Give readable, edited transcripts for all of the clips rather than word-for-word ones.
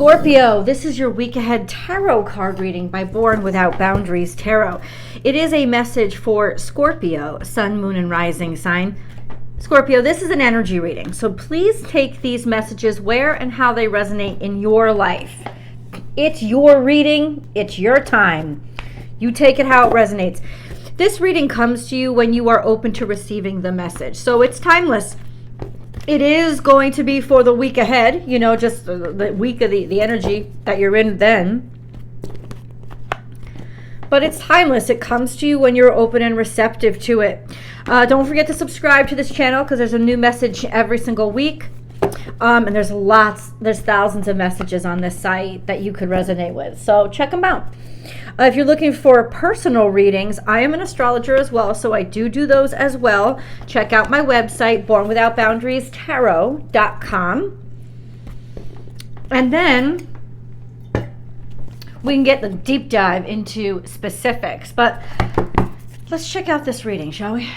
Scorpio, this is your week ahead tarot card reading by Born Without Boundaries Tarot. It is a message for Scorpio, sun, moon, and rising sign. Scorpio, this is an energy reading, so please take these messages where and how they resonate in your life. It's your reading, it's your time. You take it how it resonates. This reading comes to you when you are open to receiving the message, so it's timeless. It is going to be for the week ahead, you know, just the week of the energy that you're in then. But it's timeless. It comes to you when you're open and receptive to it. Don't forget to subscribe to this channel because there's a new message every single week. And there's thousands of messages on this site that you could resonate with. So check them out. If you're looking for personal readings, I am an astrologer as well, so I do those as well. Check out my website, bornwithoutboundariestarot.com. And then we can get the deep dive into specifics. But let's check out this reading, shall we?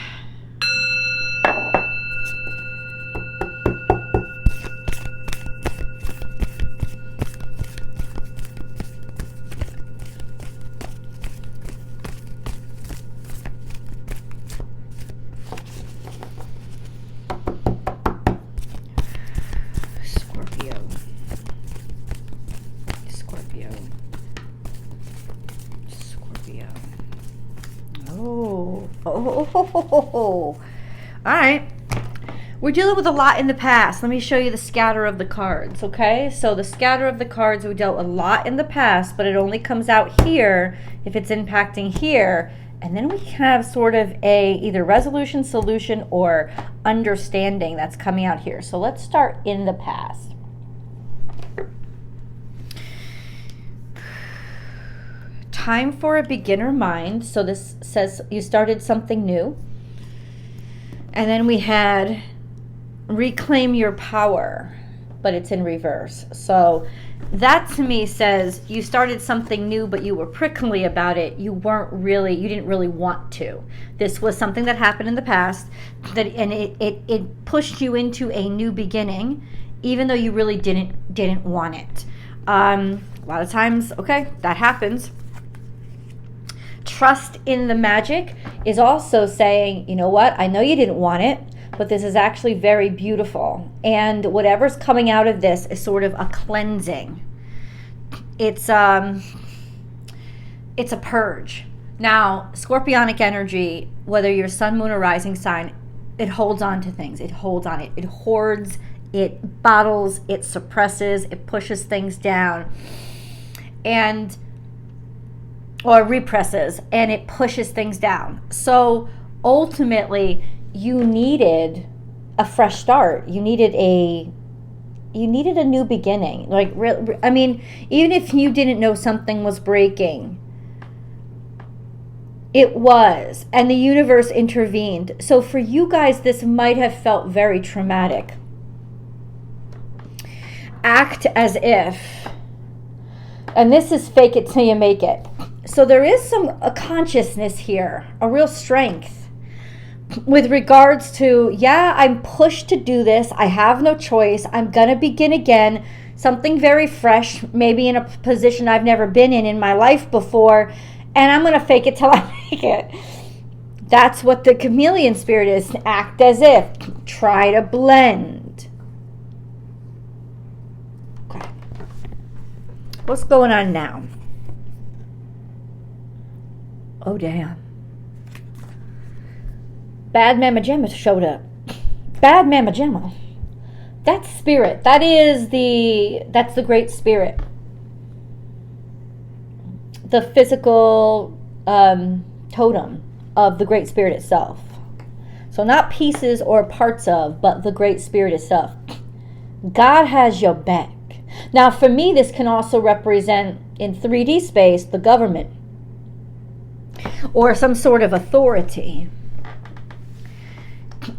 All right. We're dealing with a lot in the past. Let me show you the scatter of the cards, okay? So the scatter of the cards, we dealt a lot in the past, but it only comes out here if it's impacting here. And then we have sort of a either resolution, solution, or understanding that's coming out here. So let's start in the past. Time for a beginner mind. So this says you started something new. And then we had reclaim your power, but it's in reverse. So that to me says you started something new, but you were prickly about it. You didn't really want to. This was something that happened in the past, and it pushed you into a new beginning, even though you really didn't want it. A lot of times, okay, that happens. Trust in the magic is also saying, you know what, I know you didn't want it, but this is actually very beautiful. And whatever's coming out of this is sort of a cleansing. It's a purge. Now, scorpionic energy, whether you're sun, moon, or rising sign, it holds on to things. It holds on it. It hoards, it bottles, it suppresses, it pushes things down. Or represses, and it pushes things down. So ultimately, you needed a fresh start. You needed a new beginning. Like, I mean, even if you didn't know something was breaking, it was, and the universe intervened. So for you guys, this might have felt very traumatic. Act as if, and this is fake it till you make it. So there is a consciousness here, a real strength with regards to, yeah, I'm pushed to do this. I have no choice. I'm going to begin again, something very fresh, maybe in a position I've never been in my life before, and I'm going to fake it till I make it. That's what the chameleon spirit is. Act as if. Try to blend. Okay. What's going on now? Oh, damn. Bad Mama Gemma showed up. Bad Mama Gemma. That's spirit. That's the great spirit. The physical totem of the great spirit itself. So not pieces or parts of, but the great spirit itself. God has your back. Now, for me, this can also represent, in 3D space, the government. Or some sort of authority.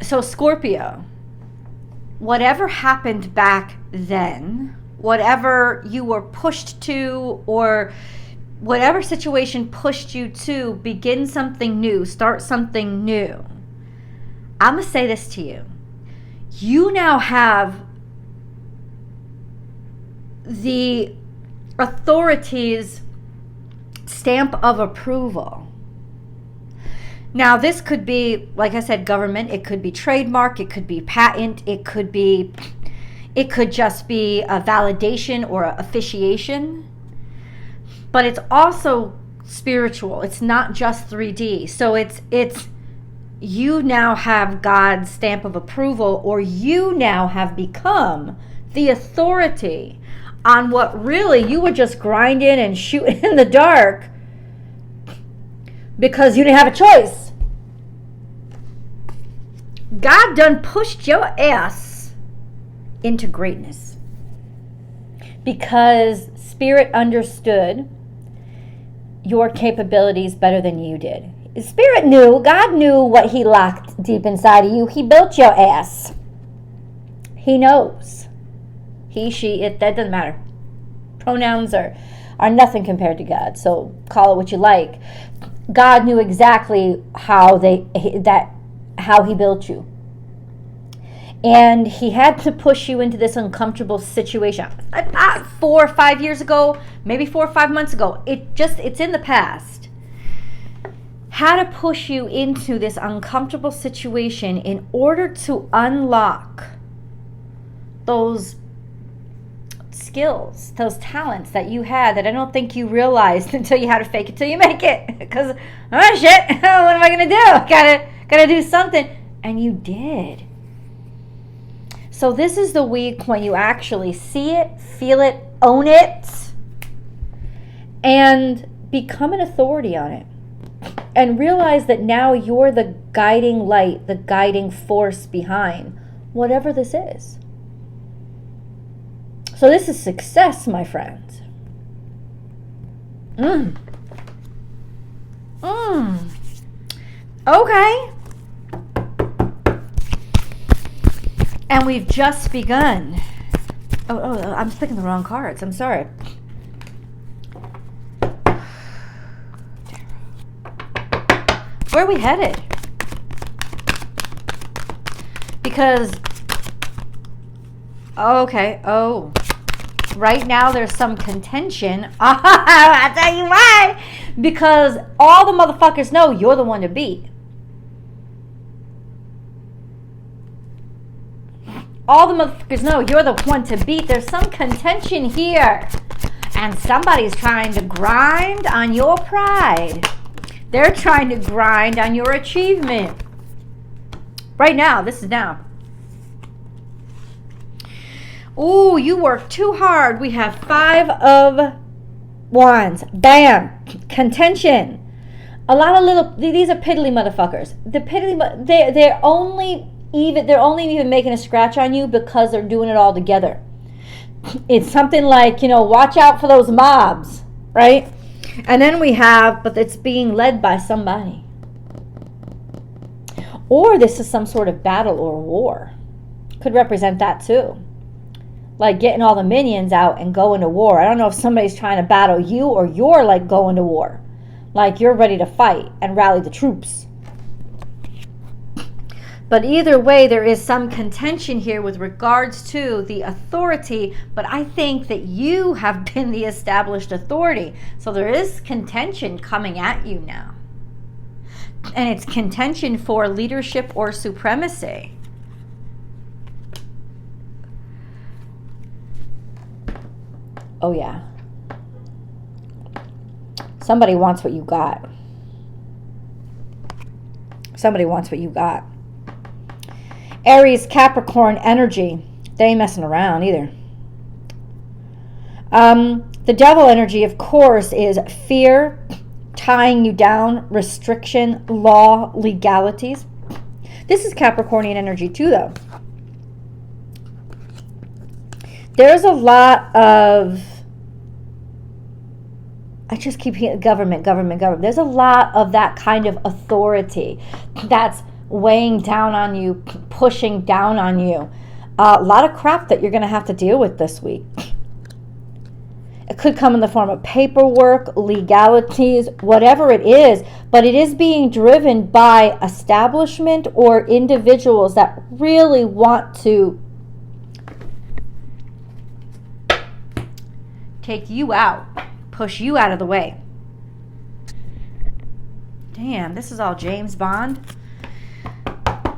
So Scorpio, whatever happened back then, whatever you were pushed to, or whatever situation pushed you to begin something new, start something new, I'm going to say this to you. You now have the authorities' stamp of approval. Now, this could be, like I said, government. It could be trademark. It could be patent. It could just be a validation or a officiation. But it's also spiritual. It's not just 3D. So it's you now have God's stamp of approval, or you now have become the authority on what really you were just grinding and shooting in the dark because you didn't have a choice. God done pushed your ass into greatness because Spirit understood your capabilities better than you did. Spirit knew, God knew what he locked deep inside of you. He built your ass. He knows. He, she, it, that doesn't matter. Pronouns are nothing compared to God, so call it what you like. God knew exactly how he built you. And he had to push you into this uncomfortable situation. 4 or 5 years ago, maybe 4 or 5 months ago, it's in the past. Had to push you into this uncomfortable situation in order to unlock those skills, those talents that you had that I don't think you realized until you had to fake it till you make it. Because, oh shit, what am I going to do? Gotta do something. And you did. So this is the week when you actually see it, feel it, own it, and become an authority on it. And realize that now you're the guiding light, the guiding force behind whatever this is. So this is success, my friends. Okay. And we've just begun. Oh, I'm picking the wrong cards. I'm sorry. Where are we headed? Because, okay, right now there's some contention. I'll tell you why. Because all the motherfuckers know you're the one to beat. All the motherfuckers know you're the one to beat. There's some contention here. And somebody's trying to grind on your pride. They're trying to grind on your achievement. Right now, this is now. Ooh, you work too hard. We have 5 of Wands. Bam. Contention. A lot of these are piddly motherfuckers. The piddly, they're only even making a scratch on you because they're doing it all together. It's something like, watch out for those mobs, right? And then we have, but it's being led by somebody. Or this is some sort of battle or war. Could represent that too. Like getting all the minions out and going to war. I don't know if somebody's trying to battle you or you're like going to war. Like you're ready to fight and rally the troops. But either way, there is some contention here with regards to the authority, but I think that you have been the established authority. So there is contention coming at you now. And it's contention for leadership or supremacy. Oh yeah. Somebody wants what you got. Somebody wants what you got. Aries, Capricorn energy. They ain't messing around either. The devil energy, of course, is fear, tying you down, restriction, law, legalities. This is Capricornian energy too, though. There's a lot of... I just keep hearing government. There's a lot of that kind of authority that's weighing down on you, pushing down on you. A lot of crap that you're going to have to deal with this week. It could come in the form of paperwork, legalities, whatever it is, but it is being driven by establishment or individuals that really want to take you out, push you out of the way. Damn, this is all James Bond.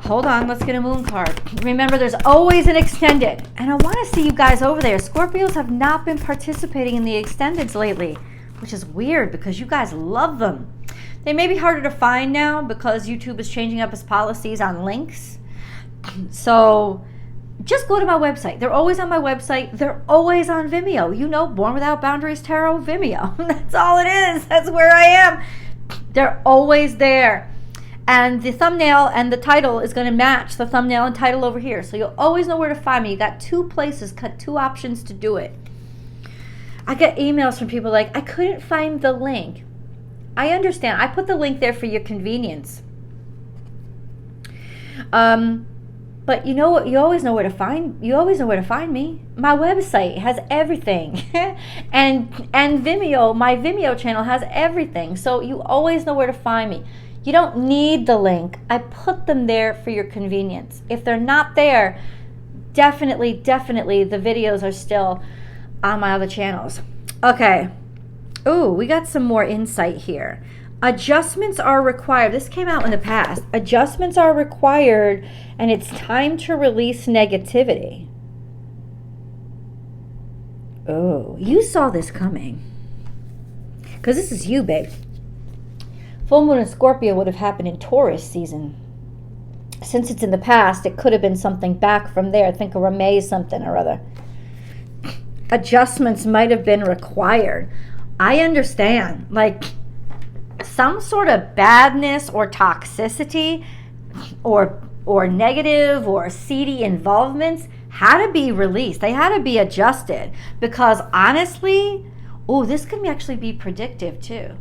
Hold on, let's get a moon card. Remember, there's always an extended. And I want to see you guys over there. Scorpios have not been participating in the extendeds lately, which is weird because you guys love them. They may be harder to find now because YouTube is changing up its policies on links. So just go to my website. They're always on my website. They're always on Vimeo. You know, Born Without Boundaries Tarot, Vimeo. That's all it is. That's where I am. They're always there. And the thumbnail and the title is going to match the thumbnail and title over here. So you'll always know where to find me. You got two places, two options to do it. I get emails from people like, I couldn't find the link. I understand. I put the link there for your convenience. But you know what? You always know where to find. You always know where to find me. My website has everything, and Vimeo. My Vimeo channel has everything. So you always know where to find me. You don't need the link. I put them there for your convenience. If they're not there, definitely the videos are still on my other channels. Okay. Ooh, we got some more insight here. Adjustments are required. This came out in the past. Adjustments are required, and it's time to release negativity. Oh, you saw this coming. Because this is you, babe. Full moon in Scorpio would have happened in Taurus season. Since it's in the past, it could have been something back from there. Think of May something or other. Adjustments might have been required. I understand. Like, some sort of badness or toxicity or negative or seedy involvements had to be released. They had to be adjusted. Because honestly, this could actually be predictive too.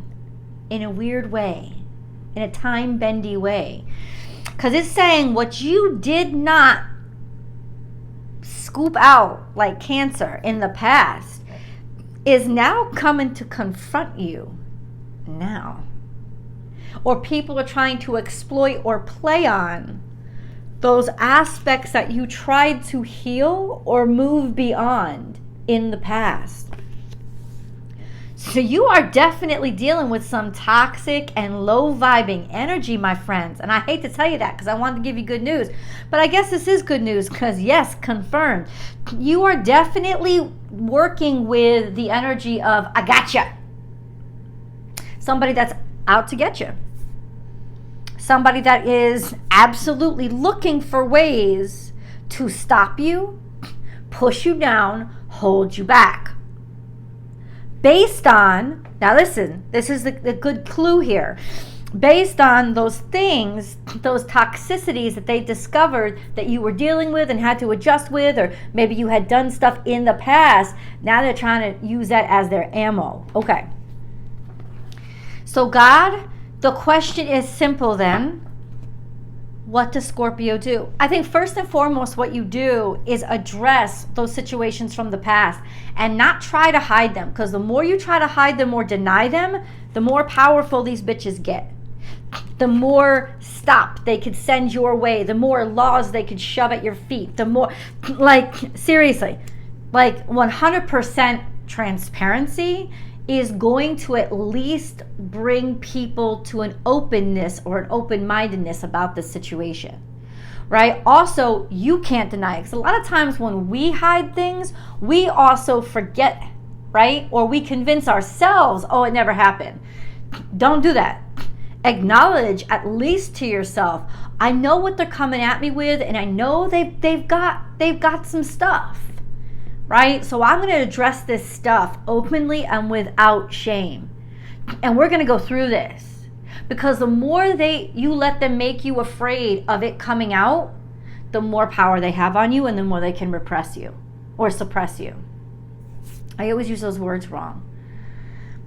In a weird way, in a time-bendy way. Because it's saying what you did not scoop out like cancer in the past is now coming to confront you now. Or people are trying to exploit or play on those aspects that you tried to heal or move beyond in the past. So you are definitely dealing with some toxic and low-vibing energy, my friends. And I hate to tell you that because I wanted to give you good news. But I guess this is good news because, yes, confirmed. You are definitely working with the energy of, I gotcha. Somebody that's out to get you. Somebody that is absolutely looking for ways to stop you, push you down, hold you back. Based on, now listen, this is the good clue here. Based on those things, those toxicities that they discovered that you were dealing with and had to adjust with, or maybe you had done stuff in the past, now they're trying to use that as their ammo. Okay. So God, the question is simple then. What does Scorpio do? I think first and foremost what you do is address those situations from the past and not try to hide them, because the more you try to hide them or deny them, the more powerful these bitches get. The more stop they could send your way, the more laws they could shove at your feet, the more, like, seriously, like 100% transparency is going to at least bring people to an openness or an open-mindedness about the situation, right? Also, you can't deny it, because a lot of times when we hide things, we also forget, right? Or we convince ourselves, it never happened. Don't do that. Acknowledge, at least to yourself, I know what they're coming at me with, and I know they've got some stuff. Right? So I'm going to address this stuff openly and without shame. And we're going to go through this. Because the more you let them make you afraid of it coming out, the more power they have on you and the more they can repress you or suppress you. I always use those words wrong.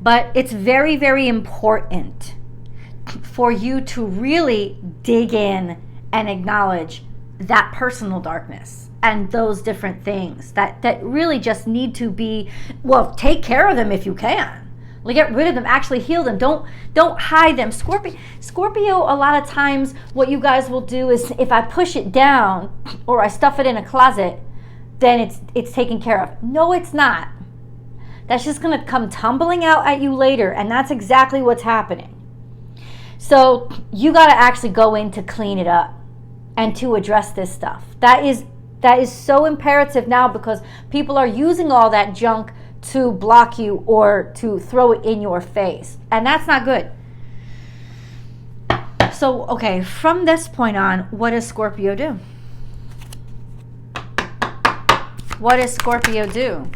But it's very, very important for you to really dig in and acknowledge that personal darkness and those different things that really just need to be, well, take care of them if you can. Like, get rid of them, actually heal them. Don't hide them. Scorpio, a lot of times what you guys will do is, if I push it down or I stuff it in a closet, then it's taken care of. No, it's not. That's just going to come tumbling out at you later, and that's exactly what's happening. So you got to actually go in to clean it up and to address this stuff. That is so imperative now, because people are using all that junk to block you or to throw it in your face, and that's not good. So, okay, from this point on, what does Scorpio do? What does Scorpio do?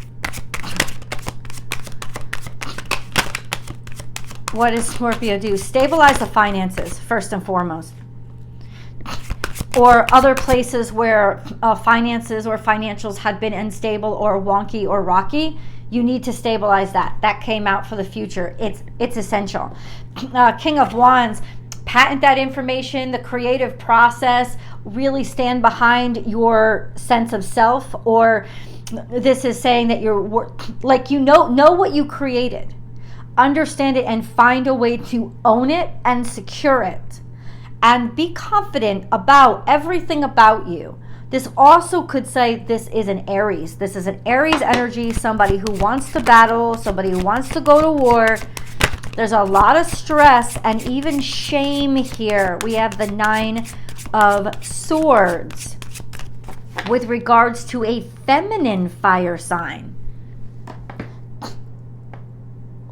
What does Scorpio do? Stabilize the finances, first and foremost. Or other places where finances or financials had been unstable or wonky or rocky, you need to stabilize that. That came out for the future. It's essential. King of Wands, patent that information, the creative process, really stand behind your sense of self, or this is saying that you're like, you know what you created. Understand it and find a way to own it and secure it. And be confident about everything about you. This also could say this is an Aries. This is an Aries energy, somebody who wants to battle, somebody who wants to go to war. There's a lot of stress and even shame here. We have the 9 of Swords with regards to a feminine fire sign.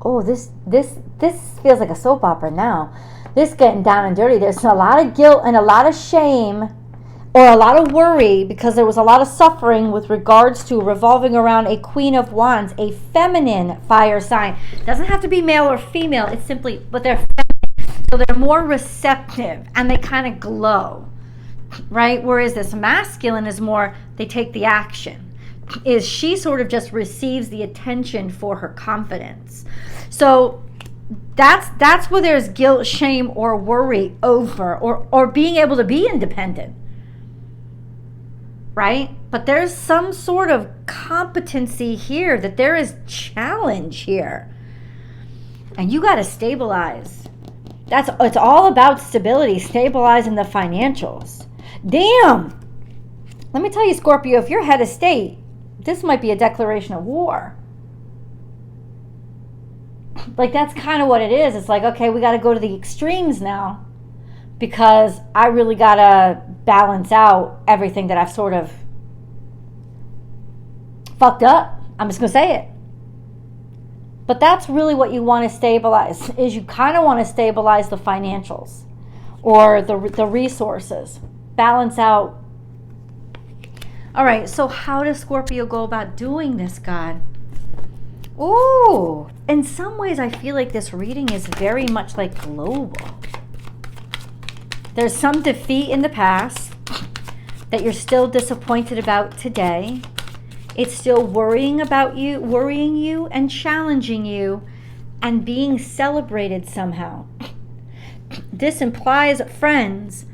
Oh, this feels like a soap opera now. This getting down and dirty. There's a lot of guilt and a lot of shame, or a lot of worry, because there was a lot of suffering with regards to revolving around a Queen of Wands, a feminine fire sign. It doesn't have to be male or female. It's simply, but they're feminine, so they're more receptive and they kind of glow, right? Whereas this masculine is more, they take the action. Is she sort of just receives the attention for her confidence. So that's where there's guilt, shame, or worry over, or being able to be independent, right? But there's some sort of competency here, that there is challenge here, and you got to stabilize. It's all about stability, stabilizing the financials. Damn. Let me tell you, Scorpio, if you're head of state, this might be a declaration of war. Like, that's kind of what it is. It's like, okay, we got to go to the extremes now, because I really got to balance out everything that I've sort of fucked up. I'm just going to say it. But that's really what you want to stabilize, is you kind of want to stabilize the financials or the resources. Balance out. All right, so how does Scorpio go about doing this, God? Ooh, in some ways I feel like this reading is very much like global. There's some defeat in the past that you're still disappointed about today. It's still worrying you and challenging you and being celebrated somehow. This implies friends,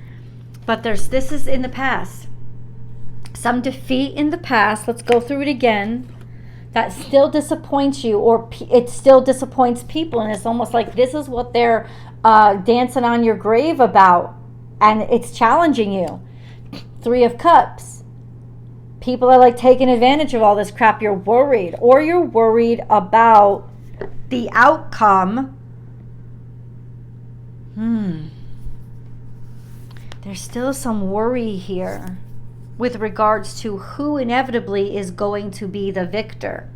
but this is in the past. Some defeat in the past. Let's go through it again. That still disappoints you, or it still disappoints people, and it's almost like this is what they're dancing on your grave about, and it's challenging you. 3 of Cups. People are like taking advantage of all this crap. You're worried, or you're worried about the outcome. There's still some worry here with regards to who inevitably is going to be the victor,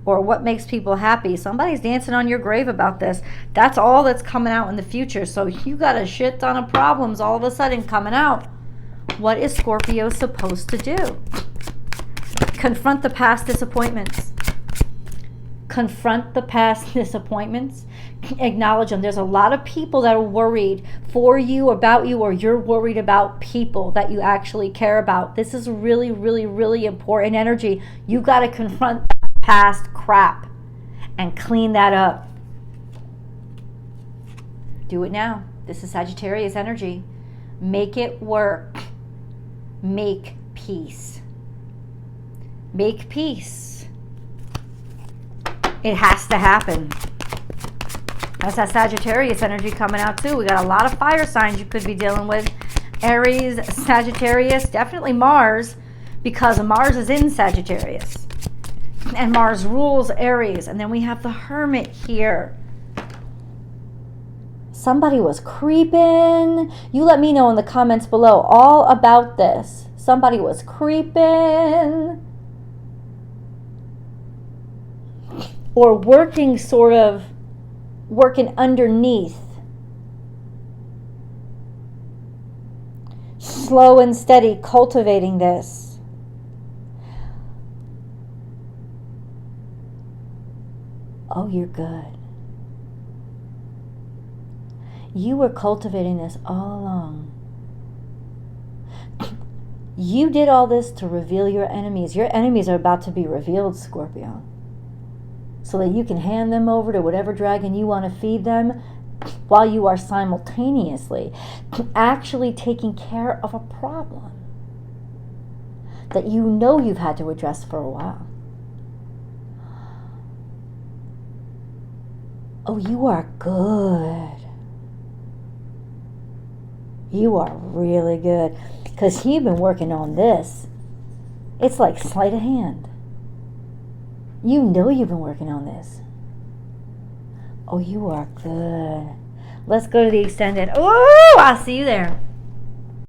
or what makes people happy. Somebody's dancing on your grave about this. That's all that's coming out in the future. So you got a shit ton of problems all of a sudden coming out. What is Scorpio supposed to do? Confront the past disappointments. Confront the past disappointments. Acknowledge them. There's a lot of people that are worried for you, about you, or you're worried about people that you actually care about. This is really, really, really important energy. You got to confront that past crap and clean that up. Do it now. This is Sagittarius energy. Make it work. Make peace. Make peace. It has to happen. That's that Sagittarius energy coming out too. We got a lot of fire signs you could be dealing with. Aries, Sagittarius, definitely Mars, because Mars is in Sagittarius. And Mars rules Aries. And then we have the Hermit here. Somebody was creeping. You let me know in the comments below all about this. Somebody was creeping. Or working underneath. Slow and steady, cultivating this. Oh, you're good. You were cultivating this all along. You did all this to reveal your enemies. Your enemies are about to be revealed, Scorpio. So that you can hand them over to whatever dragon you want to feed them, while you are simultaneously actually taking care of a problem that you know you've had to address for a while. Oh, you are good. You are really good. Because you've been working on this. It's like sleight of hand. You know you've been working on this. Oh, you are good. Let's go to the extended. Oh, I'll see you there.